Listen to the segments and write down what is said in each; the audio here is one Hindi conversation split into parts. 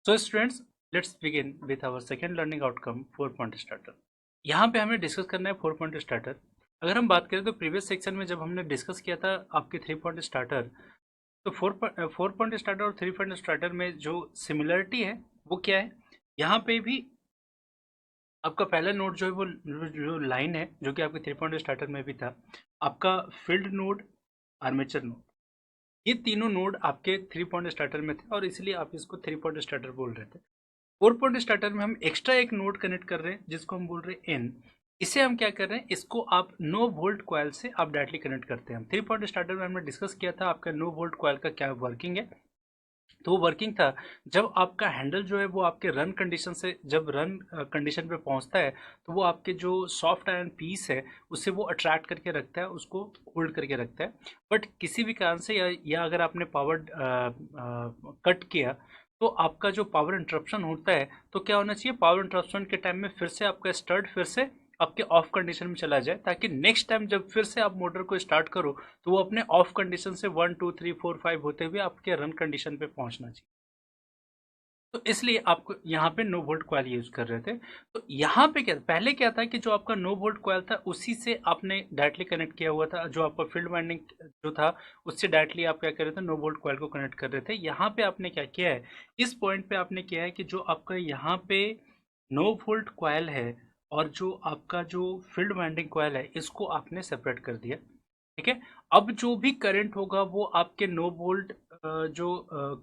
So students, let's begin with our second learning outcome 4 point starter. यहाँ पे हमें डिस्कस करना है 4 पॉइंट स्टार्टर। अगर हम बात करें तो प्रीवियस सेक्शन में जब हमने डिस्कस किया था आपके 3 पॉइंट स्टार्टर, तो फोर पॉइंट स्टार्टर और 3 पॉइंट स्टार्टर में जो सिमिलरिटी है वो क्या है। यहाँ पे भी आपका पहला नोड जो है वो जो लाइन है जो कि आपके 3 पॉइंट स्टार्टर में भी था, आपका फील्ड नोड, आर्मेचर नोड, ये तीनों नोड आपके 3 पॉइंट स्टार्टर में थे और इसलिए आप इसको 3 पॉइंट स्टार्टर बोल रहे थे। 4 पॉइंट स्टार्टर में हम एक्स्ट्रा एक नोड कनेक्ट कर रहे हैं जिसको हम बोल रहे हैं एन। इसे हम क्या कर रहे हैं, इसको आप नो वोल्ट कॉइल से आप डायरेक्टली कनेक्ट करते हैं। हम 3 पॉइंट स्टार्टर में हमने डिस्कस किया था आपका नो वोल्ट कॉइल का क्या वर्किंग है। तो वो वर्किंग था, जब आपका हैंडल जो है वो आपके रन कंडीशन से जब रन कंडीशन पे पहुंचता है तो वो आपके जो सॉफ्ट आयरन पीस है उसे वो अट्रैक्ट करके रखता है, उसको होल्ड करके रखता है। बट किसी भी कारण से या अगर आपने पावर कट किया तो आपका जो पावर इंटरप्शन होता है, तो क्या होना चाहिए, पावर इंटरप्शन के टाइम में फिर से आपका स्टार्ट फिर से आपके ऑफ कंडीशन में चला जाए, ताकि नेक्स्ट टाइम जब फिर से आप मोटर को स्टार्ट करो तो वो अपने ऑफ कंडीशन से 1 2 3 4 5 होते हुए आपके रन कंडीशन पे पहुंचना चाहिए। तो इसलिए आपको यहाँ पे नो वोल्ट कॉइल यूज कर रहे थे। तो यहाँ पे क्या पहले क्या था कि जो आपका नो वोल्ट कॉइल था उसी से आपने डायरेक्टली कनेक्ट किया हुआ था, जो आपका फील्ड वाइंडिंग जो था उससे डायरेक्टली आप क्या कर रहे थे, नो वोल्ट कॉइल को कनेक्ट कर रहे थे। यहाँ पे आपने क्या किया है, इस पॉइंट पे आपने किया है कि जो आपका यहाँ पे नो वोल्ट कॉइल है और जो आपका जो फील्ड वाइंडिंग कॉइल है इसको आपने सेपरेट कर दिया। ठीक है। अब जो भी करंट होगा वो आपके नो वोल्ट जो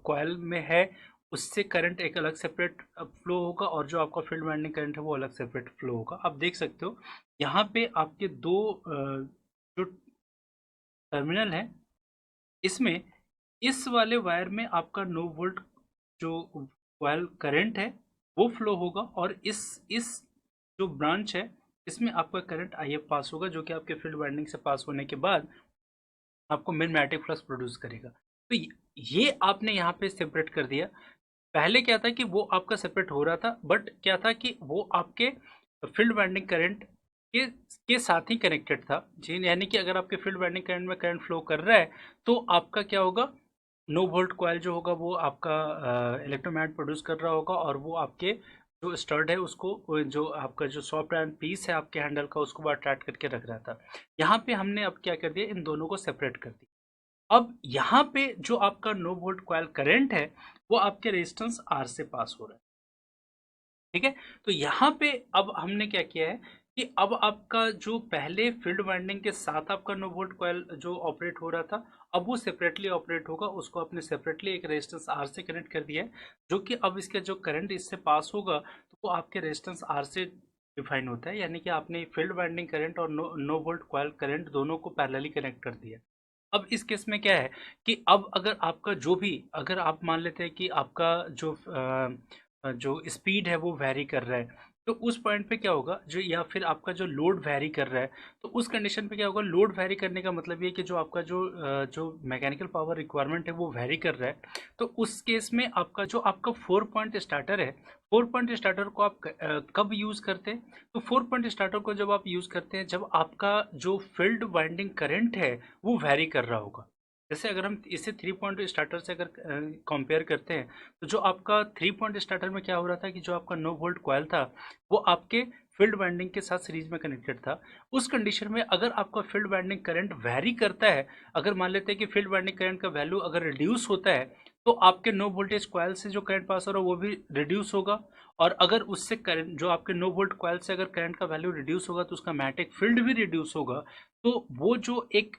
कॉइल में है उससे करंट एक अलग सेपरेट फ्लो होगा, और जो आपका फील्ड वाइंडिंग करंट है वो अलग सेपरेट फ्लो होगा। आप देख सकते हो यहाँ पे आपके दो जो टर्मिनल है, इसमें इस वाले वायर में आपका नो वोल्ट जो कॉइल करंट है वो फ्लो होगा, और इस जो ब्रांच है इसमें आपका करंट IF पास होगा, जो कि आपके फील्ड वाइंडिंग से पास होने के बाद आपको मैग्नेटिक फ्लक्स प्रोड्यूस करेगा। तो ये आपने यहाँ पे सेपरेट कर दिया। पहले क्या था कि वो आपका सेपरेट हो रहा था, बट क्या था कि वो आपके फील्ड वाइंडिंग करंट के साथ ही कनेक्टेड था जी, यानी कि अगर आपके फील्ड वाइंडिंग करंट में करंट फ्लो कर रहा है तो आपका क्या होगा, नो वोल्ट कॉइल जो होगा वो आपका इलेक्ट्रोमैग्नेट प्रोड्यूस कर रहा होगा, और वो आपके जो स्टड है उसको जो आपका जो सॉफ्ट आयरन पीस है आपके हैंडल का उसको वो अट्रैक्ट करके रख रहा था। यहाँ पे हमने अब क्या कर दिया, इन दोनों को सेपरेट कर दिया। अब यहाँ पे जो आपका नो वोल्ट कॉइल करंट है वो आपके रेजिस्टेंस आर से पास हो रहा है। ठीक है। तो यहाँ पे अब हमने क्या किया है कि अब आपका जो पहले फील्ड वाइंडिंग के साथ आपका नो वोल्ट कॉइल जो ऑपरेट हो रहा था, अब वो सेपरेटली ऑपरेट होगा, उसको आपने सेपरेटली एक रेजिस्टेंस आर से कनेक्ट कर दिया है, जो कि अब इसका जो करंट इससे पास होगा तो वो आपके रेजिस्टेंस आर से डिफाइन होता है, यानी कि आपने फील्ड वाइंडिंग करंट और नो वोल्ट कॉइल करंट दोनों को पैरेलली कनेक्ट कर दिया। अब इस केस में क्या है कि अब अगर आपका जो भी, अगर आप मान लेते हैं कि आपका जो स्पीड है वो वैरी कर रहा है, तो उस पॉइंट पे क्या होगा, जो या फिर आपका जो लोड वैरी कर रहा है, तो उस कंडीशन पे क्या होगा, लोड वैरी करने का मतलब ये कि जो आपका जो मैकेनिकल पावर रिक्वायरमेंट है वो वैरी कर रहा है। तो उस केस में आपका जो आपका 4 पॉइंट स्टार्टर है, 4 पॉइंट स्टार्टर को आप कब यूज़ करते हैं, तो 4 पॉइंट स्टार्टर को जब आप यूज़ करते हैं जब आपका जो फील्ड वाइंडिंग करंट है वो वैरी कर रहा होगा। जैसे अगर हम इसे 3 पॉइंट स्टार्टर से अगर कंपेयर करते हैं, तो जो आपका 3 पॉइंट स्टार्टर में क्या हो रहा था कि जो आपका नो वोल्ट कॉइल था वो आपके फील्ड वाइंडिंग के साथ सीरीज में कनेक्टेड था। उस कंडीशन में अगर आपका फील्ड वाइंडिंग करंट वैरी करता है, अगर मान लेते हैं कि फील्ड वाइंडिंग करंट का वैल्यू अगर रिड्यूस होता है, तो आपके नो वोल्टेज कॉइल से जो करंट पास हो रहा है वो भी रिड्यूस होगा, और अगर उससे करंट जो आपके नो वोल्ट कॉइल से अगर करंट का वैल्यू रिड्यूस होगा तो उसका मैग्नेटिक फील्ड भी रिड्यूस होगा। तो वो जो एक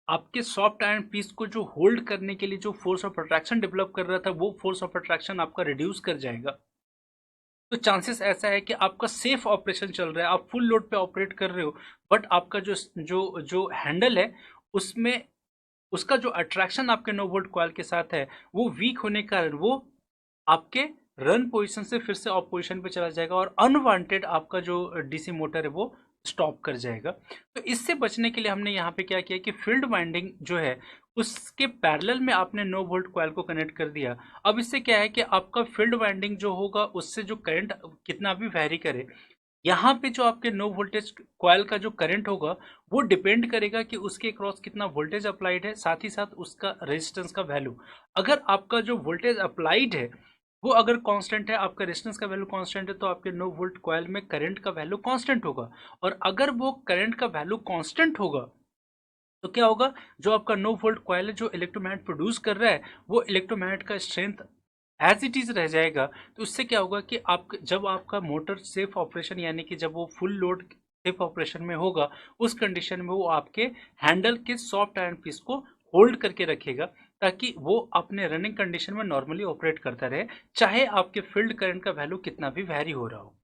आपके सॉफ्ट आयरन पीस को जो होल्ड करने के लिए जो फोर्स ऑफ अट्रैक्शन डेवलप कर रहा था वो फोर्स ऑफ अट्रैक्शन आपका रिड्यूस कर जाएगा। तो चांसेस ऐसा है कि आपका सेफ ऑपरेशन चल रहा है, आप फुल लोड पे ऑपरेट कर रहे हो, बट आपका जो जो जो हैंडल है उसमें उसका जो अट्रैक्शन आपके नो वोल्ट कॉइल के साथ है वो वीक होने के कारण वो आपके रन पोजीशन से फिर से ऑफ पोजीशन पे चला जाएगा, और अनवांटेड आपका जो डीसी मोटर है वो स्टॉप कर जाएगा। तो इससे बचने के लिए हमने यहाँ पे क्या किया कि फील्ड वाइंडिंग जो है उसके पैरेलल में आपने नो वोल्ट कॉइल को कनेक्ट कर दिया। अब इससे क्या है कि आपका फील्ड वाइंडिंग जो होगा उससे जो करंट कितना भी वैरी करे, यहाँ पे जो आपके नो वोल्टेज कॉइल का जो करंट होगा वो डिपेंड करेगा कि उसके क्रॉस कितना वोल्टेज अप्लाइड है, साथ ही साथ उसका रेजिस्टेंस का वैल्यू। अगर आपका जो वोल्टेज अप्लाइड है वो अगर कांस्टेंट है, आपका रेजिस्टेंस का वैल्यू कांस्टेंट है, तो आपके 9 वोल्ट कॉइल में करंट का वैल्यू कांस्टेंट होगा। और अगर वो करंट का वैल्यू कांस्टेंट होगा तो क्या होगा, जो आपका 9 वोल्ट कॉइल है जो इलेक्ट्रोमैग्नेट प्रोड्यूस कर रहा है, वो इलेक्ट्रोमैग्नेट का स्ट्रेंथ एज इट इज रह जाएगा। तो उससे क्या होगा कि आप जब आपका मोटर सेफ ऑपरेशन, यानी कि जब वो फुल लोड सेफ ऑपरेशन में होगा, उस कंडीशन में वो आपके हैंडल के सॉफ्ट आयरन पीस को होल्ड करके रखेगा, ताकि वो अपने रनिंग कंडीशन में नॉर्मली ऑपरेट करता रहे, चाहे आपके फील्ड करंट का वैल्यू कितना भी वेरी हो रहा हो।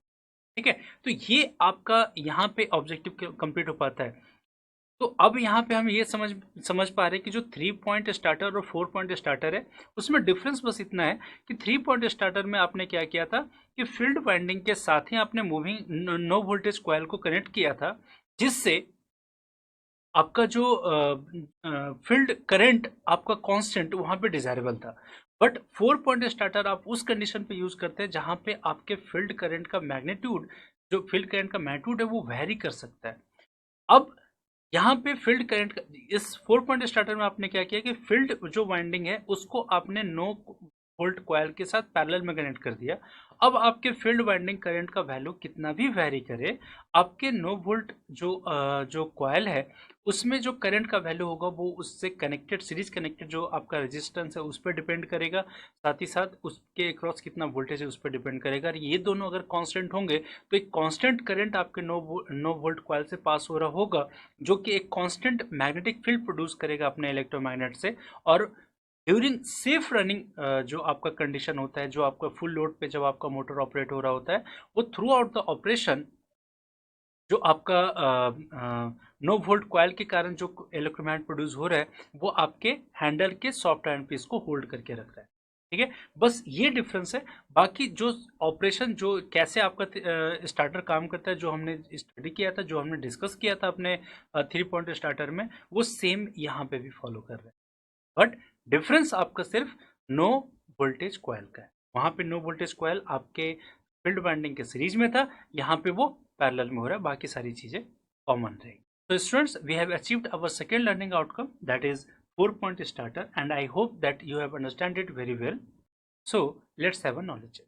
ठीक है, तो ये आपका यहाँ पे ऑब्जेक्टिव कंप्लीट हो पाता है। तो अब यहाँ पे हम ये समझ पा रहे हैं कि जो 3 पॉइंट स्टार्टर और 4 पॉइंट स्टार्टर है, उसमें डिफरेंस बस इतना है कि 3 पॉइंट स्टार्टर में आपने क्या किया था कि फील्ड वाइंडिंग के साथ ही आपने मूविंग नो वोल्टेज कॉइल को कनेक्ट किया था, जिससे आपका जो फील्ड करंट आपका कांस्टेंट वहां पे डिजायरेबल था। बट 4 पॉइंट स्टार्टर आप उस कंडीशन पे यूज करते हैं जहां पे आपके फील्ड करंट का मैग्नीट्यूड, जो फील्ड करंट का मैग्नीट्यूड है वो वेरी कर सकता है। अब यहाँ पे फील्ड करंट, इस 4 पॉइंट स्टार्टर में आपने क्या किया कि फील्ड जो वाइंडिंग है उसको आपने 9 वोल्ट कॉइल के साथ पैरेलल में कनेक्ट कर दिया। अब आपके फील्ड वाइंडिंग करंट का वैल्यू कितना भी वेरी करे, आपके 9 वोल्ट जो कॉइल है उसमें जो करंट का वैल्यू होगा वो उससे कनेक्टेड, सीरीज कनेक्टेड जो आपका रेजिस्टेंस है उस पर डिपेंड करेगा, साथ ही साथ उसके अक्रॉस कितना वोल्टेज है उस पर डिपेंड करेगा। और ये दोनों अगर कांस्टेंट होंगे तो एक कांस्टेंट करंट आपके 9 वोल्ट कॉइल से पास हो रहा होगा, जो कि एक कांस्टेंट मैग्नेटिक फील्ड प्रोड्यूस करेगा अपने इलेक्ट्रोमैग्नेट से। और ड्यूरिंग सेफ रनिंग जो आपका कंडीशन होता है, जो आपका फुल लोड पे जब आपका मोटर ऑपरेट हो रहा होता है, वो थ्रू आउट द ऑपरेशन जो आपका 9 वोल्ट कॉइल के कारण जो इलेक्ट्रोमैग्नेट प्रोड्यूस हो रहा है, वो आपके हैंडल के सॉफ्ट आयरन पीस को होल्ड करके रख रहा है। ठीक है, बस ये डिफरेंस है। बाकी जो ऑपरेशन, जो कैसे आपका स्टार्टर काम करता है, जो हमने स्टडी किया था, जो हमने डिस्कस किया था अपने 3 पॉइंट स्टार्टर में, वो सेम यहाँ पे भी फॉलो कर रहे हैं। बट डिफरेंस आपका सिर्फ नो वोल्टेज कॉइल का है। वहां पे नो वोल्टेज कॉइल आपके फील्ड वाइंडिंग के सीरीज में था, यहाँ पे वो पैरेलल में हो रहा है, बाकी सारी चीजें कॉमन रहेगी। So students, we have achieved our second learning outcome, that is 4-point starter, and I hope that you have understand it very well. So let's have a knowledge check.